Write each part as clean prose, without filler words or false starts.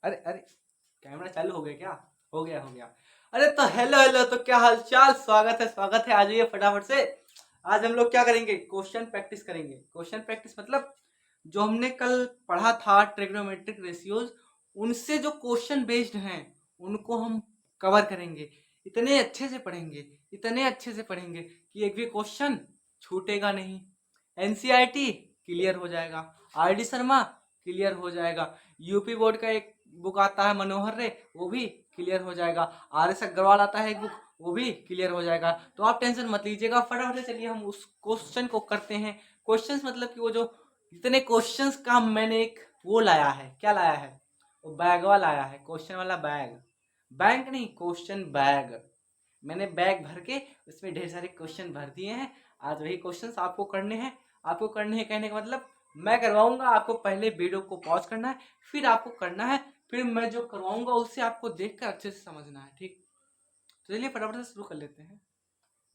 अरे अरे, कैमरा चालू हो गया क्या? हो गया हो गया। अरे तो हेलो हेलो, तो क्या हाल चाल, स्वागत है। आ जाइए फटाफट से। आज हम लोग क्या करेंगे? क्वेश्चन प्रैक्टिस करेंगे। क्वेश्चन प्रैक्टिस मतलब जो हमने कल पढ़ा था ट्रिग्नोमेट्रिक रेशियोज, उनसे जो क्वेश्चन बेस्ड हैं उनको हम कवर करेंगे। इतने अच्छे से पढ़ेंगे, इतने अच्छे से पढ़ेंगे कि एक भी क्वेश्चन छूटेगा नहीं। एनसीईआरटी क्लियर हो जाएगा, आरडी शर्मा क्लियर हो जाएगा, यूपी बोर्ड का एक बुक आता है मनोहर रे, वो भी क्लियर हो जाएगा, आर एस अग्रवाल आता है एक बुक, वो भी क्लियर हो जाएगा। तो आप टेंशन मत लीजिएगा, फटाफट से चलिए हम उस क्वेश्चन को करते हैं। क्वेश्चंस मतलब कि वो जो इतने क्वेश्चंस का मैंने एक वो लाया है, क्या लाया है? वो बैगवा लाया है, क्वेश्चन वाला बैग। बैंक नहीं, क्वेश्चन बैग। मैंने बैग भर के उसमें ढेर सारे क्वेश्चन भर दिए हैं। आज वही क्वेश्चंस आपको करने हैं। आपको करने हैं कहने का मतलब मैं करवाऊंगा, आपको पहले वीडियो को पॉज करना है, फिर आपको करना है, फिर मैं जो करवाऊंगा उससे आपको देखकर अच्छे से समझना है, ठीक? तो चलिए फटाफट से शुरू कर लेते हैं।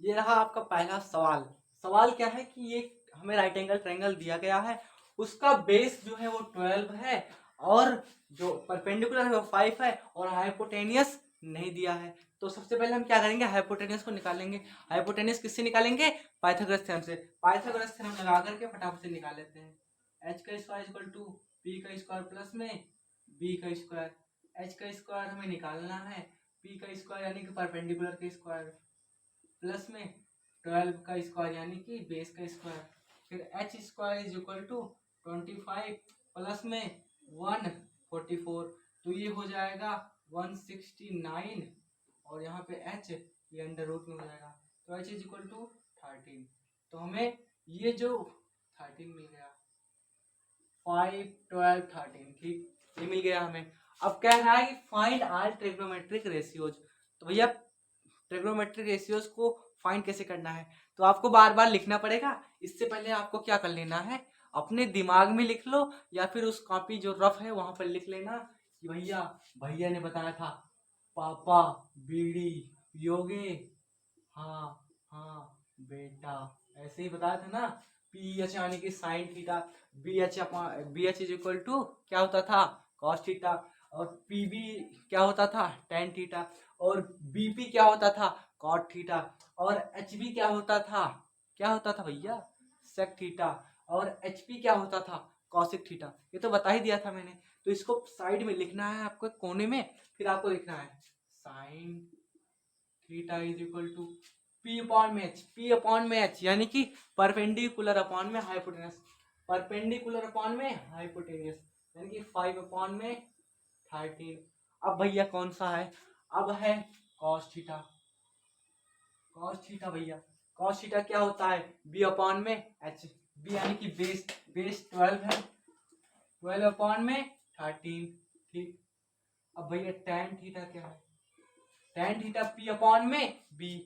ये रहा आपका पहला सवाल। सवाल क्या है कि ये हमें राइट एंगल ट्रायंगल दिया गया है, उसका बेस जो है वो 12 है, और जो परपेंडिकुलर है वो 5 है, और हाइपोटेनियस नहीं दिया है। तो सबसे पहले हम क्या करेंगे? हाइपोटेनियस को निकालेंगे। हाइपोटेनियस किससे निकालेंगे? पाइथागोरस थ्योरम से। पाइथागोरस थ्योरम लगा करके फटाफट से निकाल लेते हैं। एच का स्क्वायर इक्वल टू पी का स्क्वायर प्लस में बी का स्क्वायर। एच का स्क्वायर हमें निकालना है, पी का स्क्वायर यानी कि परपेंडिकुलर का स्क्वायर, प्लस में 12 का स्क्वायर यानी कि बेस का स्क्वायर, फिर H square is equal to 25 plus में 144, तो ये हो जाएगा 169, और यहाँ पे एच ये अंडर रूट में हो जाएगा, तो एच इज इक्वल टू 13। तो हमें ये जो 13 मिल गया, 5 12 13, ठीक, ये मिल गया हमें। अब कह रहा है कि फाइंड आल ट्रिग्नोमेट्रिक रेशियोज। तो भैया ट्रिग्नोमेट्रिक रेशियोज को फाइंड कैसे करना है? तो आपको बार बार लिखना पड़ेगा। इससे पहले आपको क्या कर लेना है, अपने दिमाग में लिख लो, या फिर उस कॉपी जो रफ है वहां पर लिख लेना कि भैया भैया ने बताया था पापा बीड़ी पियोगे, हाँ हाँ बेटा, ऐसे ही बताया था ना। पी एच यानी कि sine theta, B H is equal to क्या होता था? कॉस थीटा, और पी बी क्या होता था? टेन थीटा, और बी पी क्या होता था? कॉट थीटा, और एच बी क्या होता था? क्या होता था भैया? सेक थीटा, और एच पी क्या होता था? Cosec theta. ये तो बता ही दिया था मैंने। तो इसको साइड में लिखना है आपको कोने में, फिर आपको लिखना है sine theta is equal to P upon में एच, पी अपॉन में एच यानी कि परपेंडिकुलर अपॉन में हाइपोटेनस, परपेंडिकुलर अपॉन में हाइपोटेनियस यानी कि 5 अपॉन में 13। अब भैया कौन सा है? अब है कॉस थीटा। कॉस थीटा भैया, कॉस थीटा क्या होता है? बी अपॉन में एच, बी यानी कि बेस, बेस 12 है, 12 अपॉन में 13, ठीक। अब भैया टेन थीटा क्या है? टेन थीटा पी अपॉन में बी,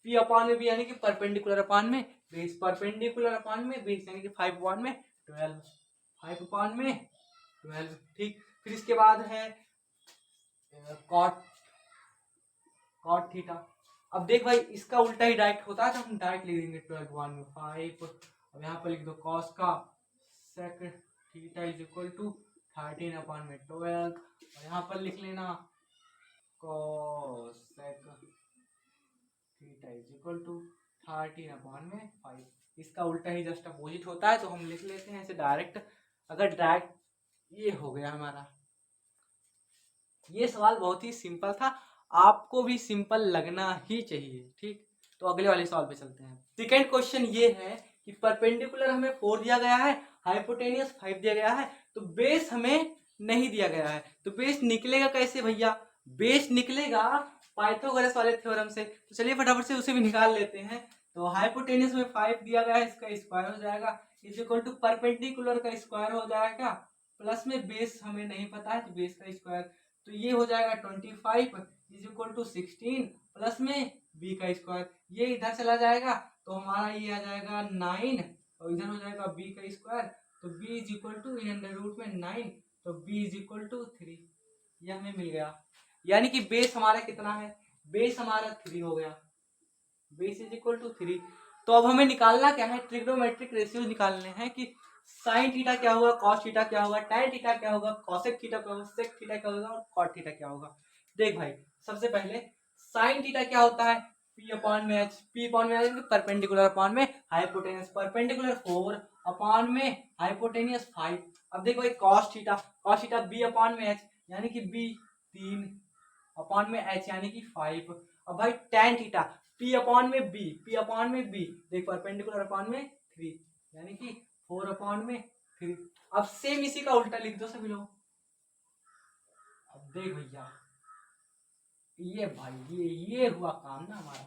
पी अपॉन में बी यानी कि परपेंडिकुलर अपॉन में बेस, परपेंडिकुलर अपॉन में बेस यानी कि 5 अपॉन में 12, 5 अपॉन में 12, ठीक। फिर इसके बाद है कॉट, कॉट थीटा। अब देख भाई इसका उल्टा ही डायरेक्ट होता है, तो हम डायरेक्ट लिख देंगे 12 अपॉन में 5। अब यहाँ पर लिख दो कॉस का sec theta is equal to 13 upon में 12, और यहाँ पर लिख लेना cos sec theta is equal to 13 upon में 5। इसका उल्टा ही जस्ट अपोजिट होता है, तो हम लिख लेते हैं ऐसे डायरेक्ट। अगर डायरेक्ट ये हो गया हमारा। ये सवाल बहुत ही सिंपल था, आपको भी सिंपल लगना ही चाहिए, ठीक। तो अगले वाले सवाल पे चलते हैं। सेकेंड क्वेश्चन ये है कि परपेंडिकुलर हमें 4 दिया गया है, हाइपोटेनियस 5 दिया गया है, तो बेस हमें नहीं दिया गया है। तो बेस निकलेगा कैसे भैया? बेस निकलेगा पाइथागोरस वाले थ्योरम से। तो चलिए फटाफट से उसे भी निकाल लेते हैं। तो हाइपोटेनियस में 5 दिया गया है, इसका स्क्वायर हो जाएगा इज इक्वल टू परपेंडिकुलर का स्क्वायर हो जाएगा, प्लस में बेस हमें नहीं पता है तो बेस का स्क्वायर, तो ये हो जाएगा 25 इज इक्वल टू 16 प्लस में बी का स्क्वायर, ये इधर चला जाएगा तो हमारा ये आ जाएगा 9, और इधर हो जाएगा बी का स्क्वायर, तो बी इज इक्वल टू इन अंडर रूट में 9, तो बी इज इक्वल टू 3, ये हमें मिल गया। यानी कि बेस हमारा कितना है? बेस हमारा 3 हो गया, बेस इज इक्वल टू 3। तो अब हमें निकालना क्या है? ट्रिग्नोमेट्रिक रेशियो निकालने हैं कि साइन थीटा क्या होगा, कॉस थीटा क्या होगा, टैन थीटा क्या होगा, कॉसेक थीटा क्या होगा, सेक थीटा क्या होगा और कॉट थीटा क्या होगा। देख भाई, सबसे पहले साइन थीटा क्या होता है, पी अपॉन में एच, पी अपॉन में एच परपेंडिकुलर अपॉन में हाइपोटेनियस, परपेंडिकुलर 4 अपॉन में हाइपोटेनियस 5। अब देखो भाई कॉस थीटा बी अपॉन में एच यानी कि बी 3 अपॉन में एच यानी कि 5। अब भाई टैन थीटा पी अपॉन में बी, पी अपॉन में बी देख परपेंडिकुलर अपॉन में 3 यानी कि 4 अपॉन में 3। अब सेम इसी का उल्टा लिख दो सभी लोग। अब देख भैया, ये भाई ये हुआ काम ना हमारा।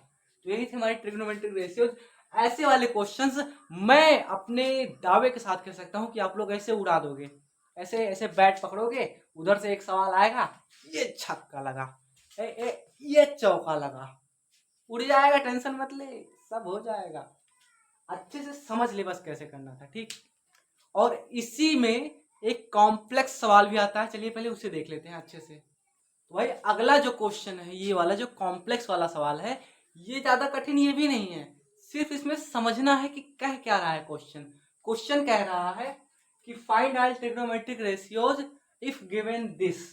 तो यही थे हमारे ट्रिग्नोमेट्रिक रेशियोज। ऐसे वाले क्वेश्चंस मैं अपने दावे के साथ कह सकता हूँ कि आप लोग ऐसे उड़ा दोगे, ऐसे ऐसे बैट पकड़ोगे, उधर से एक सवाल आएगा, ये छक्का लगा, ये चौका लगा, उड़ जाएगा, टेंशन मत ले, सब हो जाएगा। अच्छे से समझ ले बस कैसे करना था, ठीक। और इसी में एक कॉम्प्लेक्स सवाल भी आता है, चलिए पहले उसे देख लेते हैं अच्छे से। तो भाई अगला जो क्वेश्चन है, ये वाला जो कॉम्प्लेक्स वाला सवाल है, ये ज्यादा कठिन ये भी नहीं है, सिर्फ इसमें समझना है कि कह क्या रहा है क्वेश्चन। क्वेश्चन कह रहा है कि find all trigonometric ratios if given this.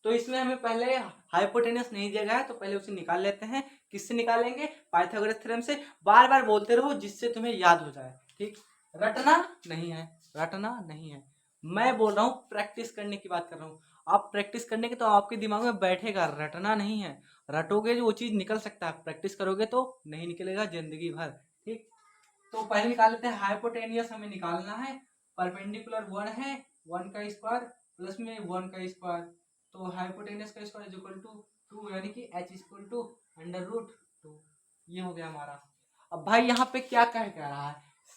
तो इसमें हमें पहले हाइपोटेनस नहीं दिया गया है, तो पहले उसे निकाल लेते हैं। किससे निकालेंगे, पाइथागोरस थ्योरम से। बार बार बोलते रहो जिससे तुम्हें याद हो जाए, ठीक। रटना नहीं है, रटना नहीं है, मैं बोल रहा हूँ प्रैक्टिस करने की बात कर रहा हूँ। आप प्रैक्टिस करने के तो आपके दिमाग में बैठेगा, रटना नहीं है। रटोगे जो वो चीज निकल सकता है, प्रैक्टिस करोगे तो नहीं निकलेगा जिंदगी भर, ठीक। तो पहले निकाल लेते हैं हाइपोटेनियस, हमें निकालना है। परपेंडिकुलर 1 है, 1 का स्क्वायर प्लस में 1 का स्क्वायर, तो हाइपोटेनियस का स्क्वायर इज इक्वल टू 2 यानी कि h इज इक्वल टू √2। ये हो गया हमारा। अब भाई यहाँ पे क्या कह रहा है,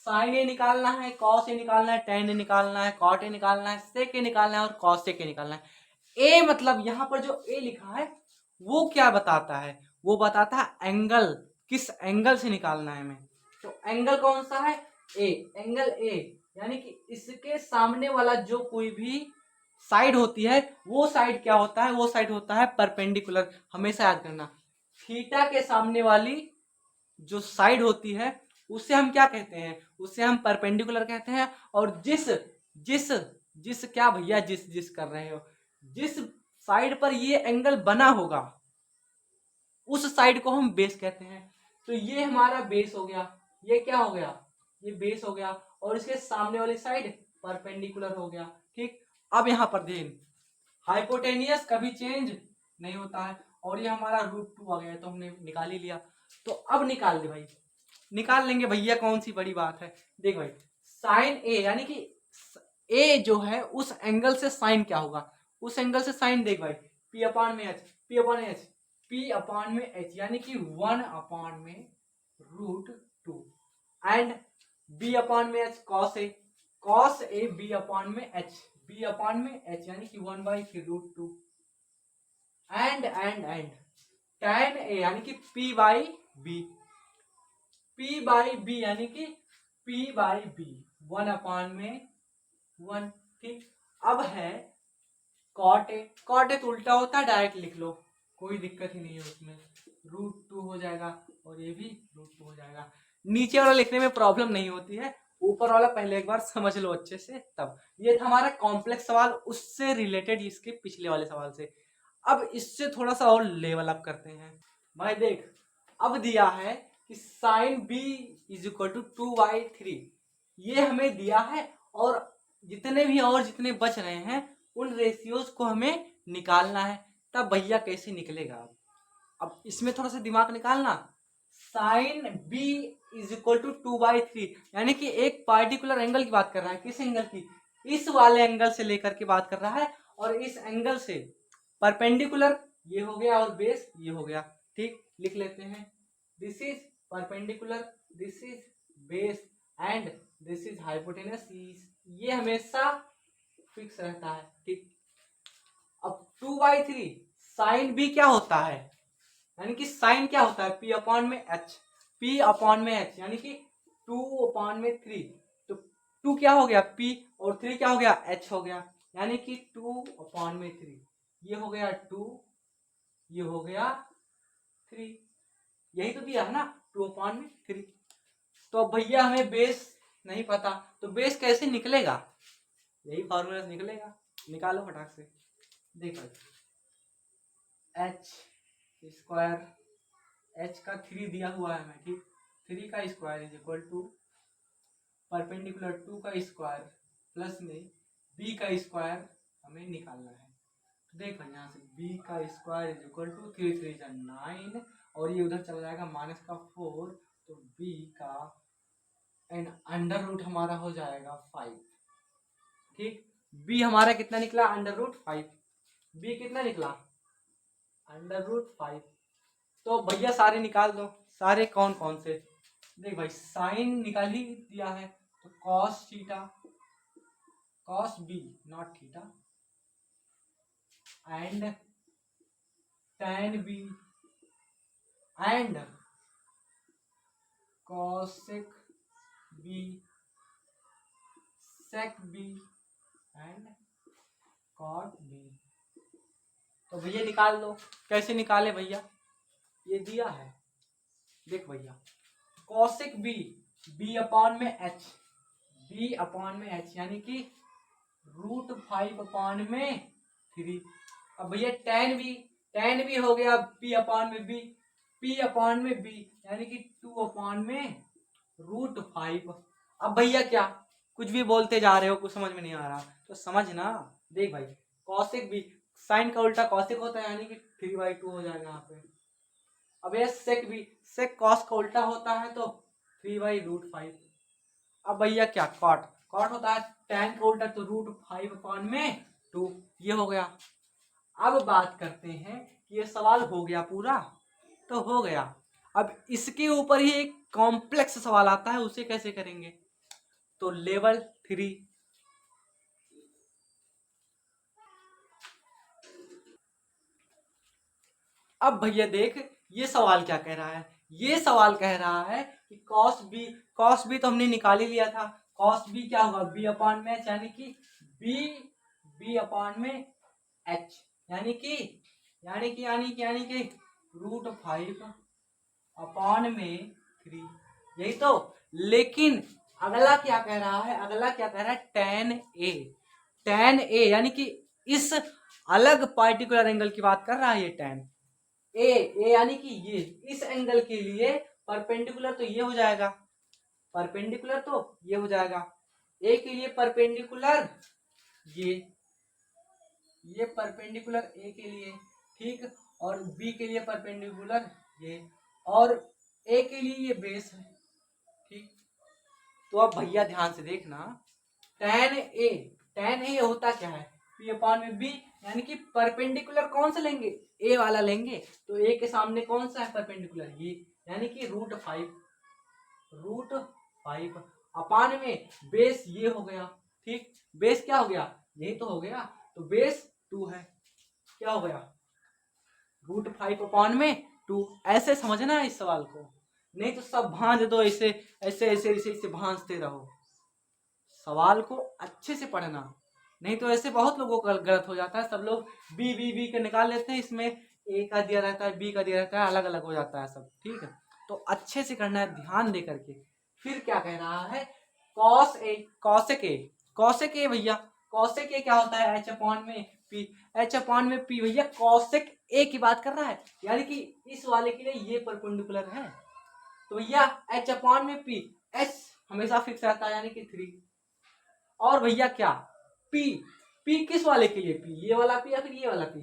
साइन ए निकालना है, कॉस ए निकालना है, टेन ए निकालना है, कॉट ए निकालना है, सेक ए निकालना है और कॉस सेक ए निकालना है। ए मतलब यहाँ पर जो ए लिखा है वो क्या बताता है, वो बताता है एंगल, किस एंगल से निकालना है हमें। तो एंगल कौन सा है, ए, एंगल ए यानी कि इसके सामने वाला जो कोई भी साइड होती है, वो साइड क्या होता है, वो साइड होता है परपेंडिकुलर। हमेशा याद करना, थीटा के सामने वाली जो साइड होती है उसे हम क्या कहते हैं, उसे हम परपेंडिकुलर कहते हैं। और जिस जिस जिस क्या भैया, जिस जिस कर रहे हो, जिस साइड पर ये एंगल बना होगा उस साइड को हम बेस कहते हैं। तो ये हमारा बेस हो गया, ये क्या हो गया, ये बेस हो गया, और इसके सामने वाली साइड परपेंडिकुलर हो गया, ठीक। अब यहां पर ध्यान, हाइपोटेनियस कभी चेंज नहीं होता है, और ये हमारा √2 आ गया है, तो हमने निकाल ही लिया। तो अब निकाल दे भाई, निकाल लेंगे भैया, कौन सी बड़ी बात है। देख भाई, साइन ए यानी कि ए जो है उस एंगल से साइन क्या होगा, उस एंगल से साइन देख भाई, पी अपॉन में H, P upon H, P upon में एच यानी कि 1 अपॉन में √2 एंड बी अपॉन में H cos A B upon में एच, बी अपॉन में एच यानी कि 1/√2 एंड tan ए यानी कि p by B, p by B यानी कि p बाई बी 1 अपॉन में 1, ठीक। अब है कॉट ए, कॉट ए तो उल्टा होता है, डायरेक्ट लिख लो, कोई दिक्कत ही नहीं है उसमें, √2 हो जाएगा और ये भी √2 हो जाएगा। नीचे वाला लिखने में प्रॉब्लम नहीं होती है, ऊपर वाला पहले एक बार समझ लो अच्छे से तब। ये था हमारा कॉम्प्लेक्स सवाल, उससे रिलेटेड इसके पिछले वाले सवाल से। अब इससे थोड़ा सा और लेवल अप करते हैं भाई। देख, अब दिया है कि sine B is equal to 2/3, ये हमें दिया है, और जितने बच रहे हैं उन रेशियोज को हमें निकालना है। तब भैया कैसे निकलेगा, अब इसमें थोड़ा सा दिमाग निकालना। Sine B is equal to 2/3 यानी कि एक पार्टिकुलर एंगल की बात कर रहा है, किस एंगल की, इस वाले एंगल से लेकर के बात कर रहा है, और इस एंगल से परपेंडिकुलर ये हो गया और बेस ये हो गया, ठीक। लिख लेते हैं, this is perpendicular, this is base and this is hypotenuse, ये हमेशा फिक्स रहता है, ठीक। अब 2/3 साइन बी क्या होता है, यानी कि साइन क्या होता है, पी अपॉन में एच, पी अपॉन में एच यानी कि 2/3। तो 2 क्या हो गया पी, और 3 क्या हो गया एच हो गया, यानी कि 2/3, ये हो गया 2, ये हो गया 3, यही तो दिया है ना 2/3। तो भैया हमें बेस नहीं पता, तो बेस कैसे निकलेगा, यही फॉर्मूला से निकलेगा। निकालो फटाक से। देखो एच स्क्वायर, एच का 3 दिया हुआ है हमें, ठीक, 3 का square is equal to perpendicular 2 का स्क्वायर प्लस में बी का स्क्वायर हमें निकालना है। तो देखो यहाँ से बी का स्क्वायर इज इक्वल टू 3 3 जा 9 और ये उधर चला जाएगा माइनस का 4, तो बी का एंड अंडर रूट हमारा हो जाएगा 5, ठीक। बी हमारा कितना निकला, अंडर रूट 5। बी कितना निकला, अंडर रूट 5। तो भैया सारे निकाल दो, सारे कौन कौन से, देख भाई साइन निकाल ही दिया है, तो cos theta, cos B not theta, and tan B and cosec B, sec B and cot B. तो भैया निकाल दो, कैसे निकाले भैया, ये दिया है, देख भैया cosec बी, बी अपॉन में एच, बी अपॉन में एच यानी कि √5 अपॉन में 3। अब भैया tan बी हो गया p अपॉन में बी, p अपॉन में बी यानी कि 2 अपॉन में √5। अब भैया क्या कुछ भी बोलते जा रहे हो, कुछ समझ में नहीं आ रहा तो समझना। देख भाई कॉसेक बी, साइन का उल्टा कॉसेक होता है यानी कि 3/2 हो जाएगा यहाँ पे। अब ये सेक बी, सेक कॉस का उल्टा होता है तो 3/√5। अब भैया क्या कॉट, कॉट होता है tan का उल्टा तो √5 अपॉन में 2, ये हो गया। अब बात करते हैं कि ये सवाल हो गया पूरा, तो हो गया। अब इसके ऊपर ही एक कॉम्प्लेक्स सवाल आता है, उसे कैसे करेंगे, तो लेवल 3। अब भैया देख ये सवाल क्या कह रहा है, ये सवाल कह रहा है कि कॉस बी तो हमने निकाल ही लिया था, कॉस बी क्या होगा, बी अपॉन में एच यानी कि बी अपॉन में एच यानी कि √5 अपॉन में 3, यही तो। लेकिन अगला क्या कह रहा है, अगला क्या कह रहा है, tan ए यानी कि इस अलग पार्टिकुलर एंगल की बात कर रहा है ये tan ए यानी कि ये इस एंगल के लिए परपेंडिकुलर तो ये हो जाएगा, परपेंडिकुलर तो ये हो जाएगा, ए के लिए परपेंडिकुलर ये परपेंडिकुलर ए के लिए, ठीक, और बी के लिए परपेंडिकुलर ये, और ए के लिए ये बेस है, ठीक। तो अब भैया ध्यान से देखना, tan ए होता क्या है, p अपॉन में b यानी कि परपेंडिकुलर कौन सा लेंगे, ए वाला लेंगे, तो ए के सामने कौन सा है परपेंडिकुलर, ये यानी कि √5 अपॉन में बेस ये हो गया, ठीक। बेस क्या हो गया, यही तो हो गया, तो बेस 2 है, क्या हो गया, √5 अपॉन में 2। ऐसे समझना है इस सवाल को, नहीं तो सब भांज दो, ऐसे ऐसे ऐसे ऐसे ऐसे भांजते रहो। सवाल को अच्छे से पढ़ना, नहीं तो ऐसे बहुत लोगों का गलत हो जाता है, सब लोग बी के निकाल लेते हैं, इसमें ए का दिया रहता है बी का दिया रहता है, अलग अलग हो जाता है सब, ठीक है। तो अच्छे से करना है ध्यान दे करके। फिर क्या कह रहा है, कॉसेक ए भैया, कॉसेक ए क्या होता है, एच अपॉन में पी भैया कॉसेक ए की बात कर रहा है, यानी कि इस वाले के लिए ये परपेंडिकुलर है, तो भैया एच अपॉन में पी, एच हमेशा फिक्स रहता है यानी कि 3, और भैया क्या पी किस वाले के लिए, पी ये वाला पी या फिर ये वाला पी,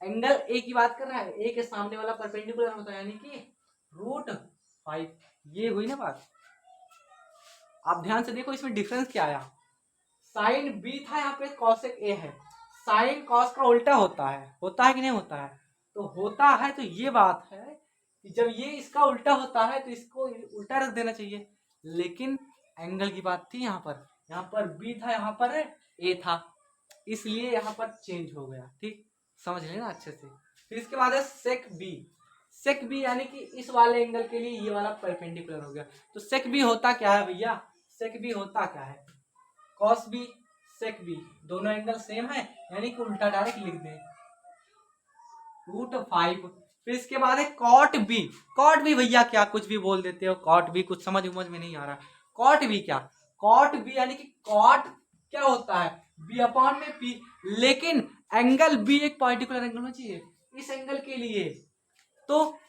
एंगल ए की बात कर रहा है, ए के सामने वाला परपेंडिकुलर होता है यानी कि √5, ये हुई ना बात। आप ध्यान से देखो इसमें डिफरेंस क्या आया, साइन बी था, यहाँ पे कॉसेक ए है, साइन कॉस का उल्टा होता है कि नहीं होता है, तो होता है, तो ये बात है कि जब ये इसका उल्टा होता है तो इसको उल्टा रख देना चाहिए, लेकिन एंगल की बात थी, यहाँ पर बी था, यहाँ पर ए था, इसलिए यहाँ पर चेंज हो गया, ठीक, समझ लेना अच्छे से। फिर इसके बाद है सेक बी यानी कि इस वाले एंगल के लिए ये वाला परपेंडिकुलर हो गया, तो सेक बी होता क्या है भैया, सेक बी होता क्या है, कॉस बी सेक बी, दोनों एंगल सेम है यानी कि उल्टा डायरेक्ट लिख दें, √5। फिर इसके बाद है कॉट बी भैया क्या कुछ भी बोल देते हो, कॉट बी कुछ समझ में नहीं आ रहा, कॉट बी क्या, कॉट बी यानी कि कॉट क्या होता है बी अपॉन में पी, लेकिन एंगल बी एक पर्टिकुलर एंगल होना चाहिए इस एंगल के लिए, तो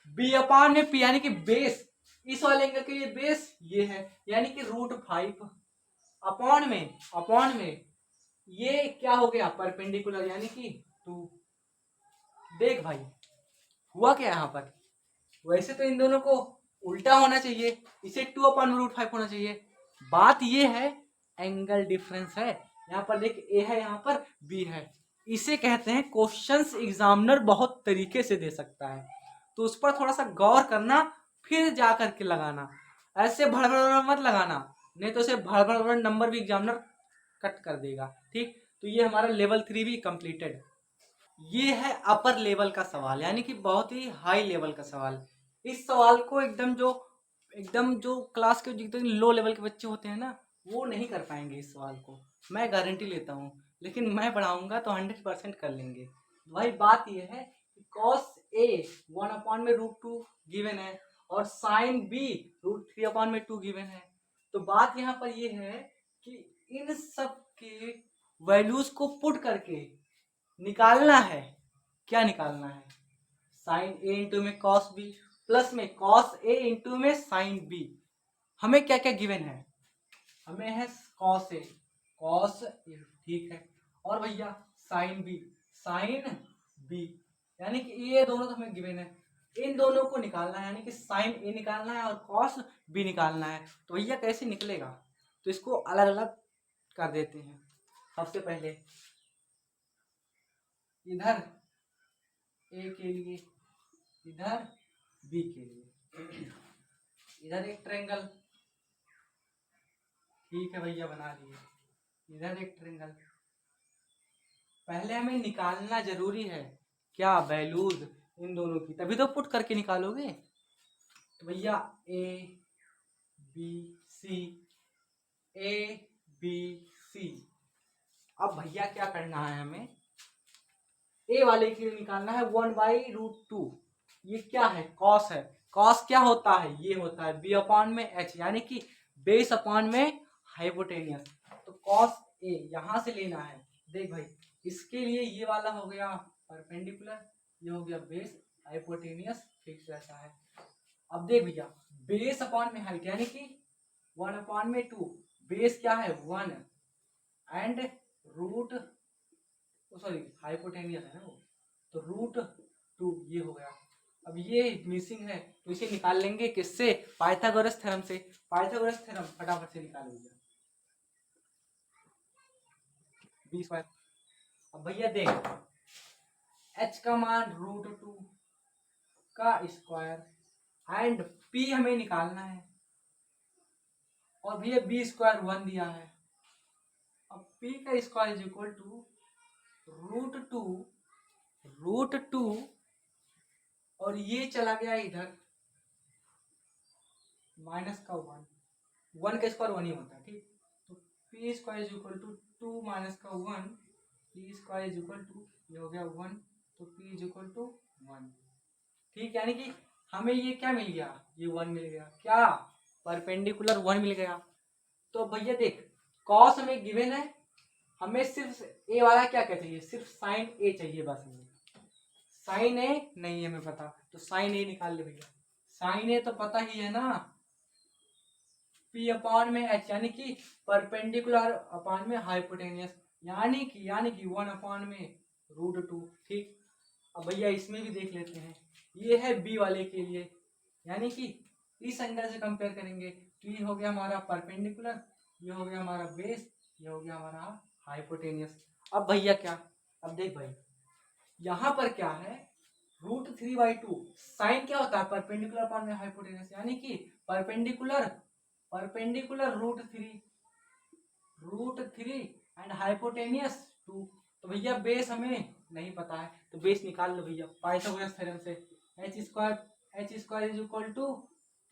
बी अपॉन में पी यानी कि बेस इस वाले एंगल के लिए बेस ये है यानी कि √5 अपॉन में ये क्या हो गया परपेंडिकुलर यानी कि 2। देख भाई हुआ क्या यहाँ पर, वैसे तो इन दोनों को उल्टा होना चाहिए, इसे 2/√5 होना चाहिए। बात ये है एंगल डिफरेंस है, यहाँ पर देख ए है यहाँ पर बी है। इसे कहते हैं क्वेश्चंस एग्जामिनर बहुत तरीके से दे सकता है, तो उस पर थोड़ा सा गौर करना फिर जा करके लगाना, ऐसे भड़बड़ मत लगाना, नहीं तो उसे भड़बड़ नंबर भी एग्जामिनर कट कर देगा। ठीक, तो ये हमारा लेवल 3 भी कंप्लीटेड। ये है अपर लेवल का सवाल यानी कि बहुत ही हाई लेवल का सवाल। इस सवाल को एकदम जो क्लास के जितने लो लेवल के बच्चे होते हैं ना वो नहीं कर पाएंगे इस सवाल को, मैं गारंटी लेता हूँ। लेकिन मैं पढ़ाऊंगा तो 100% कर लेंगे। भाई बात ये है कि कॉस ए 1/√2 गिवन है और साइन बी √3/2 गिवन है। तो बात यहाँ पर ये है कि इन सब के वैल्यूज को पुट करके निकालना है। क्या निकालना है, साइन ए इंटू में कॉस बी प्लस में कॉस ए इंटू में साइन बी। हमें क्या क्या गिवन है, हमें है कॉस ए ठीक है, और भैया साइन बी यानी कि ये दोनों तो हमें गिवन है, इन दोनों को निकालना है यानी कि साइन ए निकालना है और कॉस बी निकालना है। तो भैया कैसे निकलेगा, तो इसको अलग अलग कर देते हैं। सबसे पहले इधर ए के लिए इधर बी के लिए इधर एक ट्रायंगल ठीक है भैया बना लिए, इधर एक ट्रायंगल। पहले हमें निकालना जरूरी है क्या वैल्यूज इन दोनों की, तभी तो पुट करके निकालोगे। तो भैया A B C A B C. अब भैया क्या करना है, हमें ए वाले के लिए निकालना है 1/√2। ये क्या है कॉस है, कॉस क्या होता है ये होता है बी अपॉन में एच यानी कि बेस अपॉन में हाइपोटेनियस। तो कॉस ए यहां से लेना है। देख भाई इसके लिए ये वाला हो गया परपेंडिकुलर, ये हो गया बेस, हाइपोटेनियस फिक्स रहता है। अब देख भैया बेस अपॉन में हाइट यानी कि 1/2, बेस क्या है 1 एंड रूट सॉरी हाइपोटेनियस है ना वो, तो √2 ये हो गया। अब ये मिसिंग है तो इसे निकाल लेंगे किससे, पाइथागोरस थ्योरम से। पाइथागोरस थ्योरम फटाफट से निकाल लीजिए b²। अब भैया देख h का मान √2 का स्क्वायर एंड p हमें निकालना है, और भैया b² 1 दिया है। अब p का स्क्वायर इज इक्वल टू √2 और ये चला गया इधर माइनस का 1 का स्क्वायर 1 ही होता है। ठीक, तो p² is equal to 2 minus का 1, p² इज इक्वल टू ये हो गया 1, तो p इज इक्वल टू 1। ठीक, यानी कि हमें ये क्या मिल गया, ये 1 मिल गया, क्या परपेंडिकुलर 1 मिल गया। तो भैया देख कॉस हमें गिवन है, हमें सिर्फ ए वाला क्या क्या चाहिए, सिर्फ साइन ए चाहिए बस। हमें साइन ए नहीं हमें पता, तो साइन ए निकाल ले भैया। साइन ए तो पता ही है ना, पी अपॉन में एच यानी कि परपेंडिकुलर अपॉन में हाइपोटेनियस यानी कि 1 अपॉन में √2। ठीक, अब भैया इसमें भी देख लेते हैं, ये है बी वाले के लिए यानी कि इस एंगल से कंपेयर करेंगे तो ये हो गया हमारा परपेंडिकुलर, ये हो गया हमारा बेस, ये हो गया हमारा हाइपोटेनियस। अब भैया क्या, अब देख भाई यहाँ पर क्या है √3/2, साइन क्या होता है परपेंडिकुलर अपॉन में हाइपोटेनियस यानी कि परपेंडिकुलर √3 एंड हाइपोटेनियस 2। तो भैया बेस हमें नहीं पता है तो बेस निकाल लो भैया पाइथागोरस थ्योरम से। h² is equal to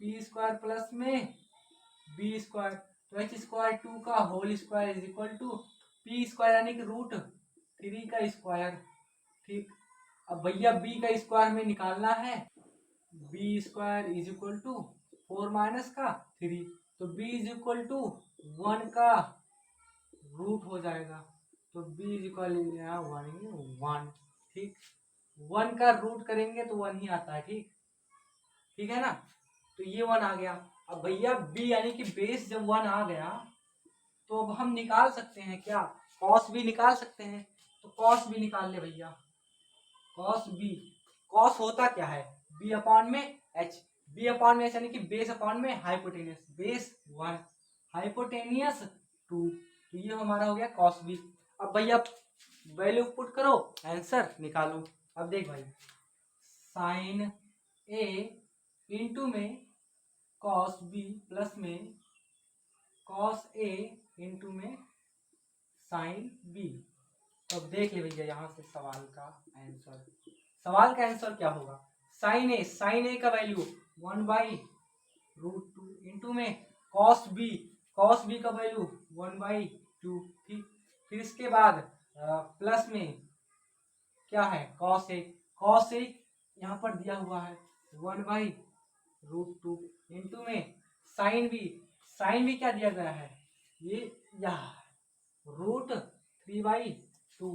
p² plus में b², तो h² 2 का whole square is equal to p² यानी कि √3 का स्क्वायर। ठीक, अब भैया b का स्क्वायर में निकालना है, b² is equal to 4 minus का 3, तो b इज इक्वल टू 1 का रूट हो जाएगा। तो b इज इक्वल 1, ठीक। 1 का रूट करेंगे तो 1 ही आता है, ठीक, ठीक है ना। तो ये 1 आ गया। अब भैया b यानी कि बेस जब 1 आ गया तो अब हम निकाल सकते हैं क्या, कॉस भी निकाल सकते हैं। तो कॉस भी निकाल ले भैया, कॉस बी। कॉस होता क्या है, बी अपॉन में एच, बी अपॉन में एच यानी कि बेस अपॉन में हाइपोटेनियस, बेस 1 हाइपोटेनियस 2, तो ये हमारा हो गया कॉस बी। अब भैया वैल्यू पुट करो, आंसर निकालो। अब देख भाई, साइन ए इंटू में कॉस बी प्लस में कॉस ए इंटू में साइन बी। तो अब देख ले भैया यहाँ से सवाल का आंसर, सवाल का आंसर क्या होगा, साइन ए का वैल्यू 1/√2 इंटू में कॉस बी का वैल्यू 1/2, ठीक। फिर इसके बाद प्लस में क्या है, कॉस ए यहाँ पर दिया हुआ है 1/√2 इंटू में साइन बी क्या दिया गया है, ये √3/2।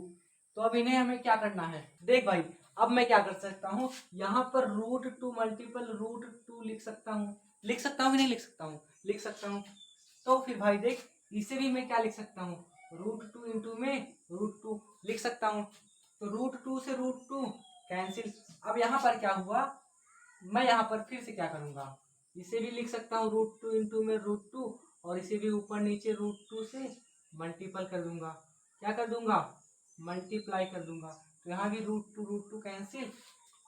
तो अब इन्हें हमें क्या करना है, देख भाई अब मैं क्या कर सकता हूँ, यहाँ पर √2 मल्टीपल √2 लिख सकता हूँ कि नहीं लिख सकता हूँ, लिख सकता हूँ। तो फिर भाई देख, इसे भी मैं क्या लिख सकता हूँ, √2 इंटू में √2 लिख सकता हूँ। तो √2 से √2 कैंसिल। अब यहाँ पर क्या हुआ, मैं यहाँ पर फिर से क्या करूँगा, इसे भी लिख सकता हूँ √2 इंटू में √2 और इसे भी ऊपर नीचे √2 से मल्टीपल कर दूंगा, क्या कर दूंगा, मल्टीप्लाई कर दूंगा। तो यहाँ भी √2 कैंसिल।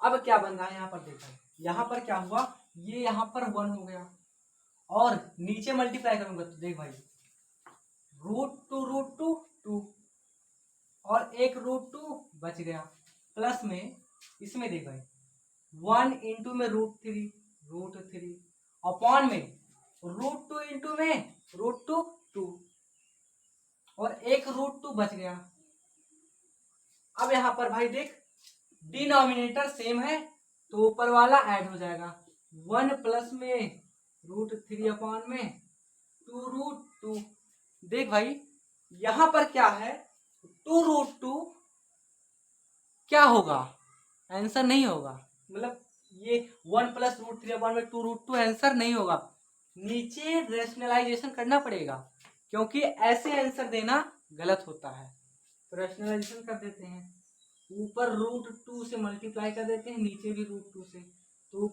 अब क्या बन रहा है यहाँ पर, देखा यहाँ पर क्या हुआ, ये यहाँ पर 1 हो गया और नीचे मल्टीप्लाई करूंगा तो देख भाई √2 2 और एक √2 बच गया, प्लस में इसमें देख भाई 1 इंटू में √3 अपॉन में √2 इंटू में √2 2 और एक √2 बच गया। अब यहाँ पर भाई देख, डिनोमिनेटर सेम है तो ऊपर वाला ऐड हो जाएगा, 1 प्लस में √3 अपॉन में 2√2। देख भाई यहाँ पर क्या है, 2√2 क्या होगा, आंसर नहीं होगा, मतलब ये 1 प्लस √3 अपॉन में 2√2 आंसर नहीं होगा, नीचे रेशनलाइजेशन करना पड़ेगा क्योंकि ऐसे आंसर देना गलत होता है। तो रेशनलाइजेशन कर देते हैं, ऊपर √2 से मल्टीप्लाई कर देते हैं, नीचे भी √2 से, तो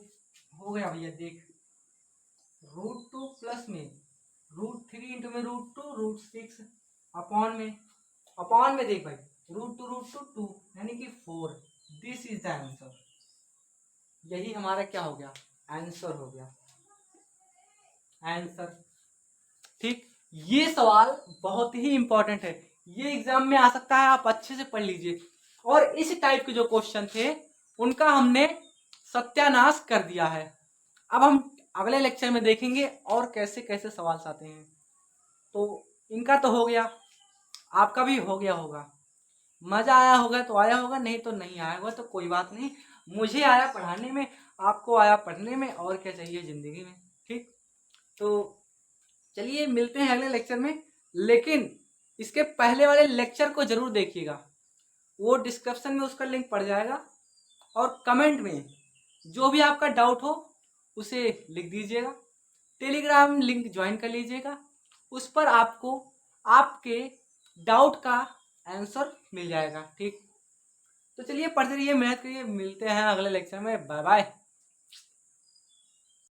हो गया भैया देख √2 प्लस में √3 इंटू में √2 √6 अपॉन में देख भाई √2 2 यानी कि 4। दिस इज द आंसर, यही हमारा क्या हो गया, आंसर हो गया, आंसर, ठीक। ये सवाल बहुत ही इंपॉर्टेंट है, ये एग्जाम में आ सकता है, आप अच्छे से पढ़ लीजिए। और इस टाइप के जो क्वेश्चन थे उनका हमने सत्यानाश कर दिया है। अब हम अगले लेक्चर में देखेंगे और कैसे कैसे सवाल आते हैं। तो इनका तो हो गया, आपका भी हो गया होगा, मजा आया होगा तो आया होगा, नहीं तो नहीं आया होगा तो कोई बात नहीं, मुझे आया पढ़ाने में, आपको आया पढ़ने में, और क्या चाहिए जिंदगी में, ठीक। तो चलिए मिलते हैं अगले लेक्चर में, लेकिन इसके पहले वाले लेक्चर को जरूर देखिएगा, वो डिस्क्रिप्शन में उसका लिंक पड़ जाएगा, और कमेंट में जो भी आपका डाउट हो उसे लिख दीजिएगा, टेलीग्राम लिंक ज्वाइन कर लीजिएगा, उस पर आपको आपके डाउट का आंसर मिल जाएगा, ठीक। तो चलिए पढ़ते रहिए, मेहनत करिए, मिलते हैं अगले लेक्चर में, बाय बाय।